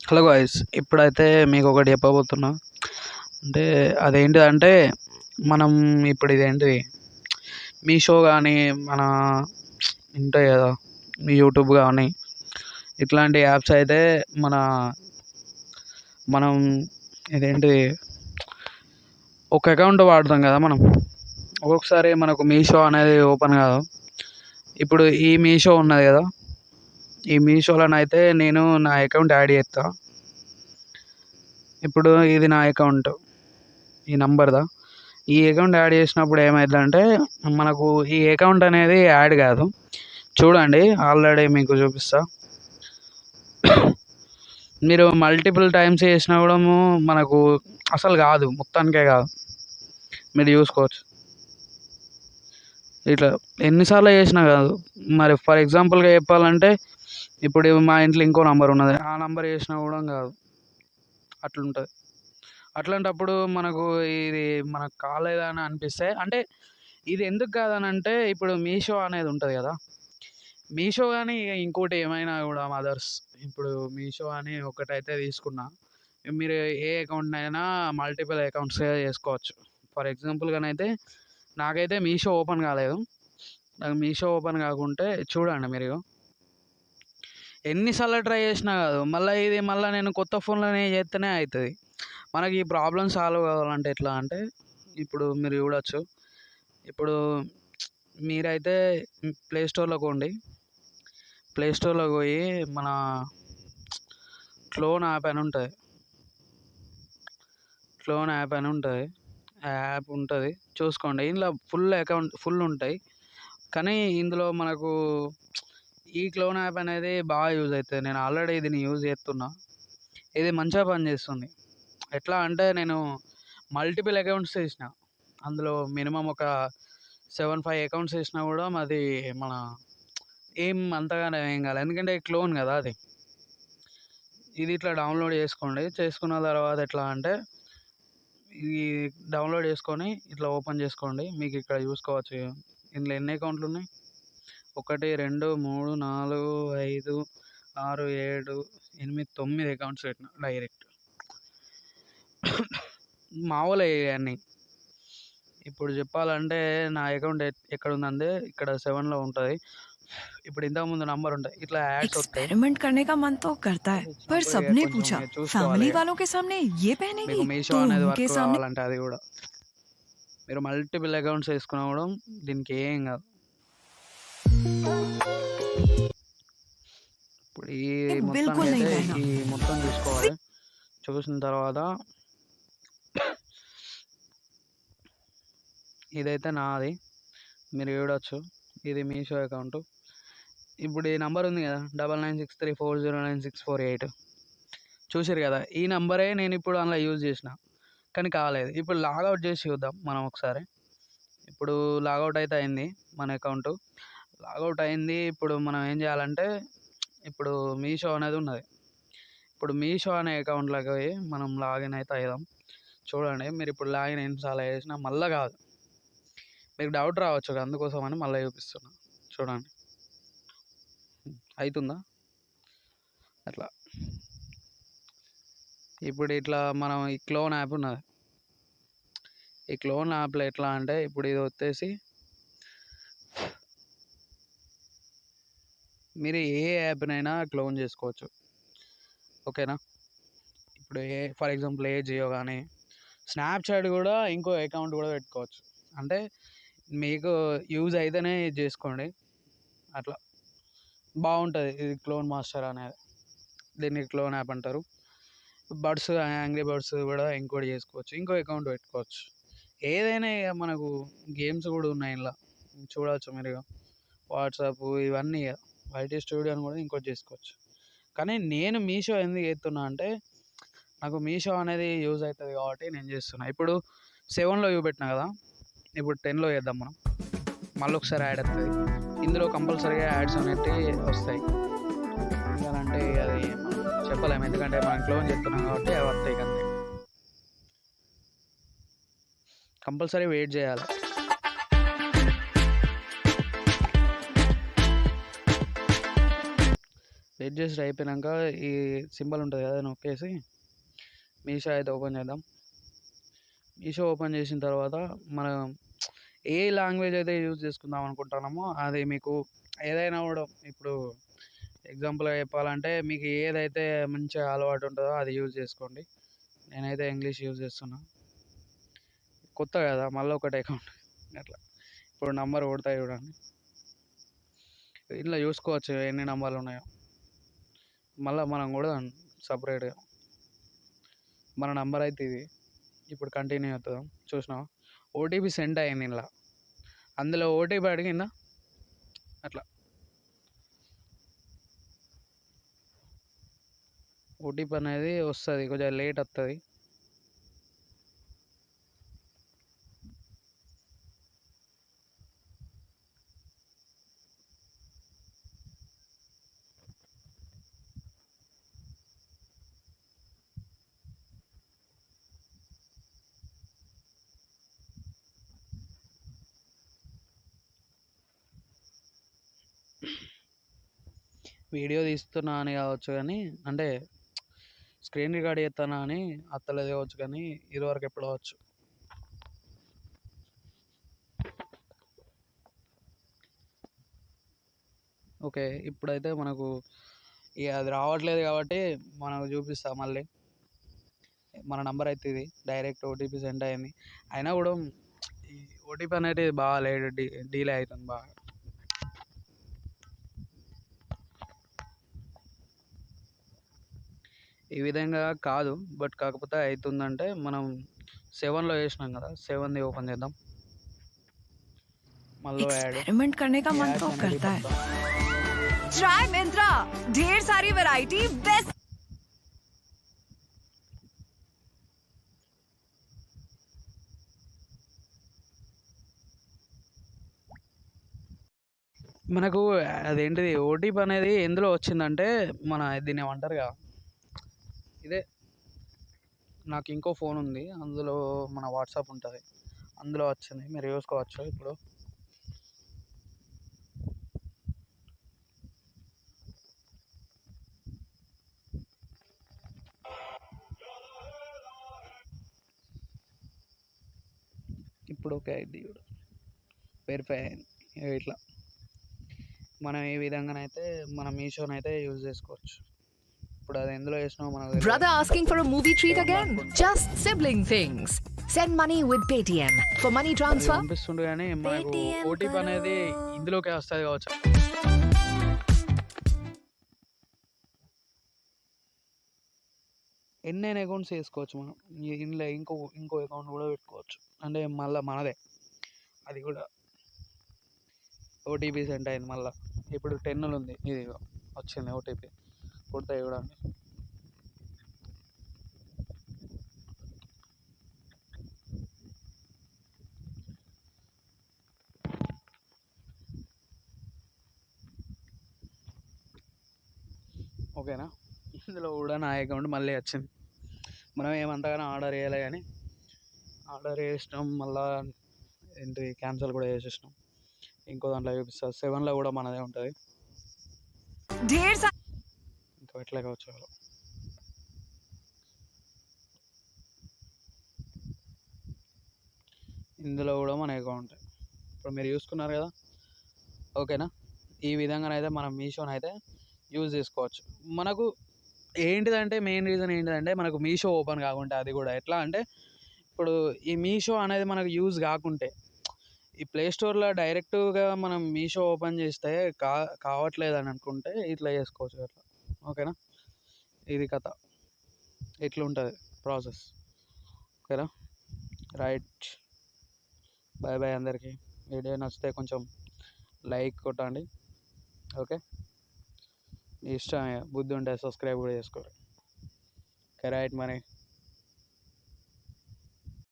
Hello guys, ఇప్పుడైతే మీకు ఒకటి చెప్పబోతున్నా. అంటే అదేంటిదంటే మనం ఇప్పుడు ఇదేంటిది మీషో కానీ మన ఉంటాయి కదా, యూట్యూబ్ కానీ ఇట్లాంటి యాప్స్ అయితే మన మనం ఇదేంటిది ఒక అకౌంట్ వాడతాం కదా మనం. ఒక్కొక్కసారి మనకు మీషో అనేది ఓపెన్ కాదు. ఇప్పుడు ఈ మీషో ఉన్నది కదా, ఈ మీషోలోనైతే నేను నా అకౌంట్ యాడ్ చేస్తా. ఇప్పుడు ఇది నా అకౌంట్, ఈ నంబర్దా. ఈ అకౌంట్ యాడ్ చేసినప్పుడు ఏమైందంటే మనకు ఈ అకౌంట్ అనేది యాడ్ కాదు. చూడండి, ఆల్రెడీ మీకు చూపిస్తా. మీరు మల్టిపుల్ టైమ్స్ చేసినా కూడా మనకు అసలు కాదు, మొత్తానికే కాదు. మీరు చూసుకోవచ్చు, ఇట్లా ఎన్నిసార్లు చేసినా కాదు. మరి ఫర్ ఎగ్జాంపుల్గా చెప్పాలంటే ఇప్పుడు మా ఇంట్లో ఇంకో నంబర్ ఉన్నది, ఆ నంబర్ చేసినా కూడా కాదు, అట్లుంటుంది. అట్లాంటప్పుడు మనకు ఇది మనకు కాలేదని అనిపిస్తే, అంటే ఇది ఎందుకు కాదని అంటే ఇప్పుడు మీషో అనేది ఉంటుంది కదా, మీషో కానీ ఇంకోటి ఏమైనా కూడా మదర్స్. ఇప్పుడు మీషో అని ఒకటైతే తీసుకున్నా, మీరు ఏ అకౌంట్నైనా మల్టిపుల్ అకౌంట్స్ చేసుకోవచ్చు. ఫర్ ఎగ్జాంపుల్గానైతే నాకైతే మీషో ఓపెన్ కాలేదు. నాకు మీషో ఓపెన్ కాకుంటే చూడండి మీరు, ఎన్నిసార్లు ట్రై చేసినా కాదు. మళ్ళీ నేను కొత్త ఫోన్లోనే చేస్తేనే అవుతుంది. మనకి ఈ ప్రాబ్లం సాల్వ్ కావాలంటే ఎట్లా అంటే, ఇప్పుడు మీరు చూడొచ్చు. ఇప్పుడు మీరైతే ప్లేస్టోర్లోకి పోండి. ప్లేస్టోర్లోకి పోయి మన క్లోన్ యాప్ అని ఉంటుంది. క్లోన్ యాప్ అని ఉంటుంది, ఆ యాప్ ఉంటుంది, చూసుకోండి. ఇందులో ఫుల్ ఉంటాయి. కానీ ఇందులో మనకు ఈ క్లోన్ యాప్ అనేది బాగా యూజ్ అవుతుంది. నేను ఆల్రెడీ దీన్ని యూజ్ చేస్తున్నా. ఇది మంచిగా పనిచేస్తుంది. ఎట్లా అంటే నేను మల్టిపుల్ అకౌంట్స్ చేసిన, అందులో మినిమం ఒక 7-5 అకౌంట్స్ చేసినా కూడా అది మన ఏం అంతగానే ఏం కాలేదు, ఎందుకంటే క్లోన్ కదా అది. ఇది ఇట్లా డౌన్లోడ్ చేసుకోండి. చేసుకున్న తర్వాత ఎట్లా అంటే ఇది డౌన్లోడ్ చేసుకొని ఇట్లా ఓపెన్ చేసుకోండి. మీకు ఇక్కడ చూసుకోవచ్చు ఇందులో ఎన్ని అకౌంట్లు ఉన్నాయి. 1 2 3 4 5 6 7 8 9 అకౌంట్స్ పెట్టిన డైరెక్ట్. మామూలే అన్నీ. ఇప్పుడు చెప్పాలంటే నా అకౌంట్ ఎక్కడ ఉందంటే ఇక్కడ 7లో ఉంటుంది. ఇప్పుడు ఇంతకుముందు నంబర్ ఉంటాయి, ఇట్లా యాడ్స్ వస్తాయి. एक्सपेरिमेंट करने का मन तो करता है, पर सबने पूछा फैमिली वालों के सामने ये पहनेगी మీషో तो అనేది उनके వర్క్ सामने కావాలంటే అది కూడా మీరు మల్టిపుల్ అకౌంట్స్ వేసుకున్నా కూడా దీనికి ఏం కాదు. ఇప్పుడు ఈ बिल्कुल नहीं మొత్తానికైతే बहना। ఈ మొత్తం చూసుకోవాలి. చూసిన తర్వాత ఇదైతే నాది, మీరు చూడొచ్చు. ఇది మీషో అకౌంట్. ఇప్పుడు ఈ నంబర్ ఉంది కదా, 9963409648, చూసారు కదా. ఈ నంబరే నేను ఇప్పుడు అందులో యూజ్ చేసిన, కానీ కాలేదు. ఇప్పుడు లాగౌట్ చేసి చూద్దాం మనం ఒకసారి. ఇప్పుడు లాగౌట్ అయితే అయింది మన అకౌంట్, లాగౌట్ అయింది. ఇప్పుడు మనం ఏం చేయాలంటే ఇప్పుడు మీషో అనేది ఉన్నది. ఇప్పుడు మీషో అనే అకౌంట్లోకి పోయి మనం లాగిన్ అయితే అవుదాం. చూడండి, మీరు ఇప్పుడు లాగిన్ ఎన్నిసార్లు చేసినా మళ్ళీ కాదు. మీకు డౌట్ రావచ్చు, అందుకోసం అని మళ్ళీ చూపిస్తున్నా. చూడండి అవుతుందా అట్లా. ఇప్పుడు ఇట్లా మనం ఈ క్లోన్ యాప్ ఉన్నది. ఈ క్లోన్ యాప్లో ఎట్లా అంటే ఇప్పుడు ఇది వచ్చేసి మీరు ఏ యాప్నైనా క్లోన్ చేసుకోవచ్చు, ఓకేనా. ఇప్పుడు ఫర్ ఎగ్జాంపుల్ జియో కానీ స్నాప్చాట్ కూడా ఇంకో అకౌంట్ కూడా పెట్టుకోవచ్చు. అంటే మీకు యూజ్ అయితేనే ఇది చేసుకోండి, అట్లా బాగుంటుంది. ఇది క్లోన్ మాస్టర్ అనేది, దీన్ని క్లోన్ యాప్ అంటారు. బర్డ్స్, యాంగ్రీ బర్డ్స్ కూడా ఇంకోటి చేసుకోవచ్చు, ఇంకో అకౌంట్ పెట్టుకోవచ్చు. ఏదైనా ఇక మనకు గేమ్స్ కూడా ఉన్నాయి ఇలా చూడవచ్చు మీరు. వాట్సాప్ ఇవన్నీ వైటీ స్టూడియో అని కూడా ఇంకోటి చేసుకోవచ్చు. కానీ నేను మీషో ఎందుకు చేస్తున్నా అంటే నాకు మీషో అనేది యూజ్ అవుతుంది కాబట్టి నేను చేస్తున్నా. ఇప్పుడు 7లో చూపెట్టినా కదా, ఇప్పుడు 10లో చేద్దాం మనం. మళ్ళీ ఒకసారి యాడ్ అవుతుంది. ఇందులో కంపల్సరీగా యాడ్స్ అనేవి వస్తాయి. ఎందుకంటే అది చెప్పలేము, ఎందుకంటే మనం క్లోన్ చేస్తున్నాం కాబట్టి అవి వస్తాయి. అంతే, కంపల్సరీ వెయిట్ చేయాలి. రిజిస్టర్ అయిపోయినాక ఈ సింబల్ ఉంటుంది కదా నొక్కేసి మీషో అయితే ఓపెన్ చేద్దాం. మీషో ఓపెన్ చేసిన తర్వాత మనం ఏ లాంగ్వేజ్ అయితే యూజ్ చేసుకుందాం అనుకుంటున్నామో అది మీకు ఏదైనా కూడా ఇప్పుడు ఎగ్జాంపుల్గా చెప్పాలంటే మీకు ఏదైతే మంచిగా అలవాటు ఉంటుందో అది యూజ్ చేసుకోండి. నేనైతే ఇంగ్లీష్ యూజ్ చేస్తున్నా. కొత్త కదా మళ్ళీ ఒకటి అకౌంట్ అట్లా. ఇప్పుడు నంబర్ కొడతాయి చూడండి, ఇట్లా చూసుకోవచ్చు ఎన్ని నంబర్లు ఉన్నాయో. మళ్ళీ మనం కూడా సపరేట్గా మన నంబర్ అయితే ఇది. ఇప్పుడు కంటిన్యూ అవుతుందాం. చూసినావా ఓటీపీ సెండ్ అయింది ఇలా, అందులో ఓటీపీ అడిగిందా అట్లా. ఓటీపీ అనేది వస్తుంది, కొంచెం లేట్ వస్తుంది. వీడియో తీస్తున్నా అని కావచ్చు, కానీ అంటే స్క్రీన్ రికార్డ్ చేస్తానా అని అత్తలేదు కావచ్చు, కానీ ఇదివరకు ఎప్పుడు అవచ్చు. ఓకే, ఇప్పుడైతే మనకు ఇక అది రావట్లేదు కాబట్టి మనకు చూపిస్తా మళ్ళీ. మన నంబర్ అయితే ఇది, డైరెక్ట్ ఓటీపీ సెండ్ అయింది. అయినా కూడా ఈ ఓటీపీ అనేది బాగా లేట్ డీలే అవుతుంది బాగా. ఈ విధంగా కాదు, బట్ కాకపోతే అవుతుందంటే మనం 7లో వేసినాం కదా, 7ది ఓపెన్ చేద్దాం. మళ్ళీ యాడ్ एक्सपेरिमेंट करने का मन तो करता है. ट्राई मिंत्रा, ढेर सारी वैरायटी, बेस्ट. మనకు అదేంటిది ఓటీపీ అనేది ఎందులో వచ్చిందంటే మన దీన్ని ఏమంటారు కదా, ఇదే నాకు ఇంకో ఫోన్ ఉంది, అందులో మన వాట్సాప్ ఉంటుంది, అందులో వచ్చింది. మీరు చూసుకోవచ్చు. ఇప్పుడు ఇప్పుడు ఓకే అయింది, వెరిఫై అయింది. ఇట్లా మనం ఈ విధంగానైతే మనం మీషోనైతే యూజ్ చేసుకోవచ్చు. ఇప్పుడు అది ఎందులో వేసినామో మనకు Brother asking for a movie treat again? Just sibling things. Send money with Paytm. For money transfer, పంపిస్తుండే, కానీ మనకు ఓటీపీ అనేది ఇందులోకే వస్తుంది కావచ్చు. ఎన్నైనా అకౌంట్స్ వేసుకోవచ్చు మనం. ఇందులో ఇంకో అకౌంట్ కూడా పెట్టుకోవచ్చు, అంటే మళ్ళీ మనదే. అది కూడా ఓటీపీ సెండ్ అయింది మళ్ళీ. ఇప్పుడు 10 ఉంది, ఇది వచ్చింది ఓటీపీ. కొడతాయి చూడండి. ఓకేనా, ఇందులో కూడా నా అకౌంట్ మళ్ళీ వచ్చింది. మనం ఏమంతగానో ఆర్డర్ చేయలే, కానీ ఆర్డర్ చేసినాం, మళ్ళీ ఏంటి క్యాన్సిల్ కూడా చేసేసినాం. ఇంకో దాంట్లో చూపిస్తారు, 7లో కూడా మనదే ఉంటుంది. ఇంకా ఎట్లా కావచ్చు, ఇందులో కూడా మన అకౌంట్. ఇప్పుడు మీరు చూసుకున్నారు కదా, ఓకేనా. ఈ విధంగానైతే మనం మీషోనైతే యూజ్ చేసుకోవచ్చు. మనకు ఏంటిదంటే మెయిన్ రీజన్ ఏంటిదంటే మనకు మీషో ఓపెన్ కాకుంటే, అది కూడా ఎట్లా అంటే ఇప్పుడు ఈ మీషో అనేది మనకు యూజ్ కాకుంటే ఈ ప్లే స్టోర్లో డైరెక్ట్గా మనం మీషో ఓపెన్ చేస్తే కావట్లేదు అని అనుకుంటే ఇట్లా చేసుకోవచ్చు అట్లా. ఓకేనా, ఇది కథ, ఇట్లుంటుంది ప్రాసెస్. ఓకేనా, రైట్. బాయ్ బాయ్ అందరికీ. వీడియో నచ్చితే కొంచెం లైక్ కొట్టండి. ఓకే, మీ ఇష్టం, బుద్ధి ఉంటే సబ్స్క్రైబ్ కూడా చేసుకోండి. ఓకే రైట్ మరి.